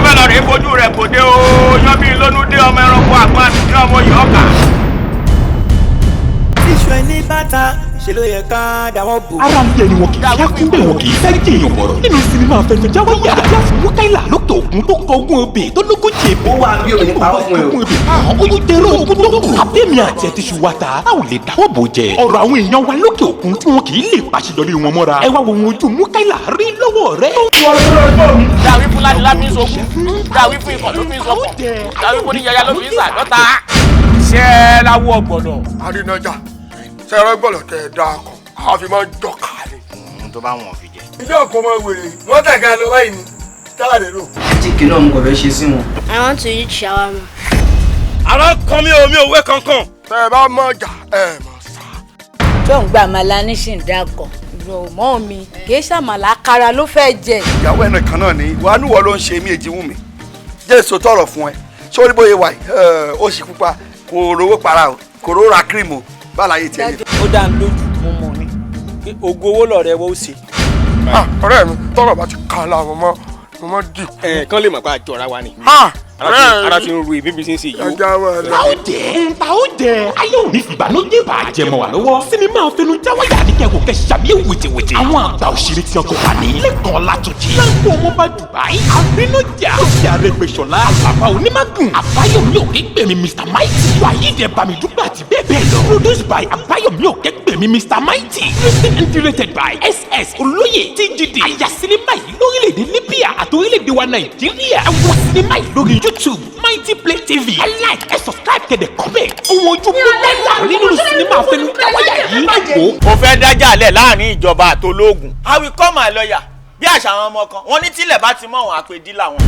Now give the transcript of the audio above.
fẹ́ lọ rèé fojú rẹ̀ kò dé o yan bí lónú dé ọmọ ẹranko àgbọn àti ní ọmọ yìí ọkà. Tíṣù ẹni bàtà ṣe ló yẹ ká dáwọ́ bò. ara ń tẹni wọn kì í ṣáàkú bẹ́ẹ̀ wọn kì í fẹ́ jẹ́ èèyàn bọ̀rọ̀. nínú sinimá Fenujawaya láti Mukaila lókè òkun tó kọ ogún obì tó lógójì èbó. ó wà bí òní pa ó fún ẹ o. àwọn oyúdẹrọ ogun tó kù. àbẹ́mi àti ẹ̀ ti ṣù wá ta. a ò lè dáwọ́ bò jẹ. ọ̀rọ̀ àwọn èèyàn wa lókè òkun tí wọn kì í lè pàṣẹdọ́lé wọn mọ́ra. ẹ wá wo ohun ojú Mukaila rí lọ́wọ́ rẹ. dàwí fún ládìlá fi ń sọkún dàwí fún ikọ̀ ló fi ń sọkún dàwí fún oníyàyà ló fi ń sàdọ́ta. ṣé láwọ ọgbọ̀nọ̀. Arinaja sẹ́rẹ́ gbọ́dọ̀ tẹ̀ ẹ́ dáa kan a fi máa ń jọ káàlì. tó bá wọn fi jẹ. ilé ọkọ̀ máa wèrè wọ́n tẹ̀ka lọ báyìí ni táàdé lò. chicken náà mo kàn fẹ́ ṣe sí wọn. I want to eat shawarma. àwọn kan mi ò wé kankan. tẹ́ ẹ bá mọ̀ ọjà ẹ mọ̀ sá. tó ń gba àmàlà ní ṣìǹdàkọ̀ ìrọ̀mọ́ mi kì í ṣàmàlà kára ló fẹ́ jẹ. ìyàwó ẹnì kan náà ni wàá núwọ ló ń ṣe mí èjì wù mí jẹ́ èso tọrọ fún ẹ sórí bóyá wà ó sì pupa kò rówó para o kò rówó ra cream o báláyé tiẹ̀ ní. Ó dá ń lójú mo mọ̀ ni pé ògo owó lọ̀rẹ́ wọ́n ó ṣe. ọ̀rẹ́ mi tọrọ bá ti kàn láwọn mo mọ dì. kán lè mọ̀ pé àjọra wa ni. ara ti ń ru ìbí bí ṣe ń ṣe yìí o. ẹja wọn lọ. ta ó jẹ ayé òní fìbànújẹ́ bàjẹ́ mọ́ wa lọ́wọ́. sinimá Fenujawaya ní kẹ́kọ̀ọ́ kẹ́ ṣàbíyẹ̀ wìtìwìtì. àwọn àgbà òṣèré tí wọn kò wà ní. Lekan Olatu Lanko ọmọba Dubai. Arinaja Òsì Arẹ́gbẹ́ṣọlá. Àbàbà Onímágùn. Àbáyọ̀mí Òkègbèmí Mr Mighty. Wàyídẹ̀ Bámidúpẹ́ àti bẹ́ẹ̀ bẹ́ẹ̀ lọ. Produced by Àbáyọ̀mí Òkègbèmí Mr Mighty. Written and directed by SS Olóyè TGD. àyà sinimá yìí lórílẹ̀‐èdè Libya àti orílẹ̀‐èdè wa Nàìjíríà. ẹ wo sinimá yìí lórí YouTube Mighty Play TV. ẹ like ẹ subscribe kẹ́ dẹ̀ comment. ohun ojú Mukaila nínú sinimá Fenujawaya yìí. mo fẹ́ dájà lẹ̀ láàrin ìjọba àtológun. I will call my lawyer bí àṣà àwọn ọmọ kan wọ́n ní tílẹ̀ bá ti mọ̀ wọ́n àpè dílà wọn.